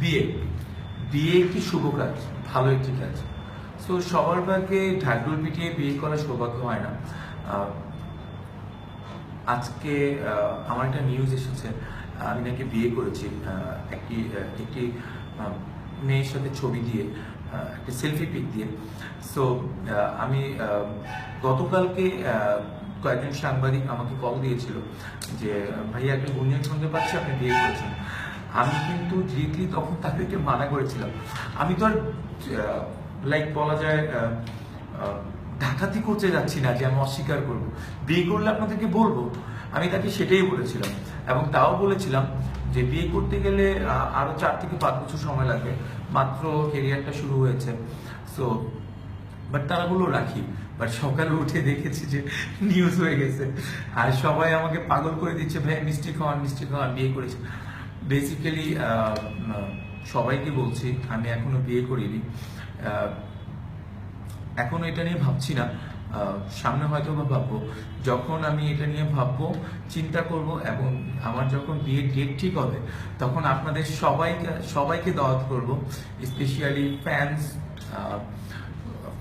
বিয়ে বিয়ে একটি শুভ কাজ, ভালো একটি কাজ। সো সবার ভাগ্যে ঢাকঢোল পিটিয়ে বিয়ে করার সৌভাগ্য হয় না। আজকে আমার একটা নিউজ এসেছে, আমি নাকি বিয়ে করেছি একটি একটি মেয়ের সাথে ছবি দিয়ে, একটা সেলফি পিক দিয়ে। সো আমি গতকালকে কয়েকজন সাংবাদিক আমাকে কল দিয়েছিল যে ভাইয়া একটা গুঞ্জন শুনতে পাচ্ছি আপনি বিয়ে করেছেন। আমি কিন্তু ডিরেক্টলি তখন তাদেরকে মানা করেছিলাম। আমি তো আর লাইক বলা যায় ডাকাতি করতে যাচ্ছি না যে আমি অস্বীকার করবো, বিয়ে করলে আপনাদেরকে বলবো। আমি তাকে সেটাই বলেছিলাম এবং তাও বলেছিলাম যে বিয়ে করতে গেলে আরো 4 থেকে 5 বছর সময় লাগবে, মাত্র কেরিয়ারটা শুরু হয়েছে। সো বাট তারা বললো রাখি, বাট সকালে উঠে দেখেছি যে নিউজ হয়ে গেছে আর সবাই আমাকে পাগল করে দিচ্ছে, ভাই মিষ্টি খাওয়ান বিয়ে করেছে। বেসিক্যালি সবাইকে বলছি আমি এখনো বিয়ে করিনি, এখনো এটা নিয়ে ভাবছি না। সামনে হয়তো বা ভাববো, যখন আমি এটা নিয়ে ভাববো, চিন্তা করব এবং আমার যখন বিয়ের ডেট ঠিক হবে তখন আপনাদের সবাইকে দাওয়াত করব, স্পেশালি ফ্যান্স,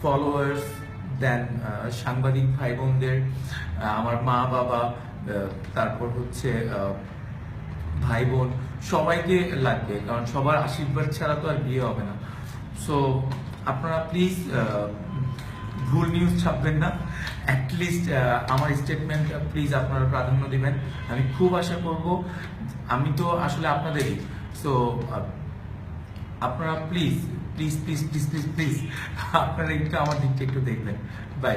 ফলোয়ার্স, দেন সাংবাদিক ভাই বোনদের, আমার মা বাবা, তারপর হচ্ছে ভাই বোন, সবাইকে লাগবে, কারণ সবার আশীর্বাদ ছাড়া তো আর বিয়ে হবে না। সো আপনারা প্লিজ ভুল নিউজ ছাপবেন না, অ্যাটলিস্ট আমার স্টেটমেন্ট প্লিজ আপনারা প্রাধান্য দিবেন। আমি খুব আশা করব, আমি তো আসলে আপনাদেরই। সো আপনারা please please please please please please আপনারা একটু আমার দিকটা একটু দেখবেন। বাই।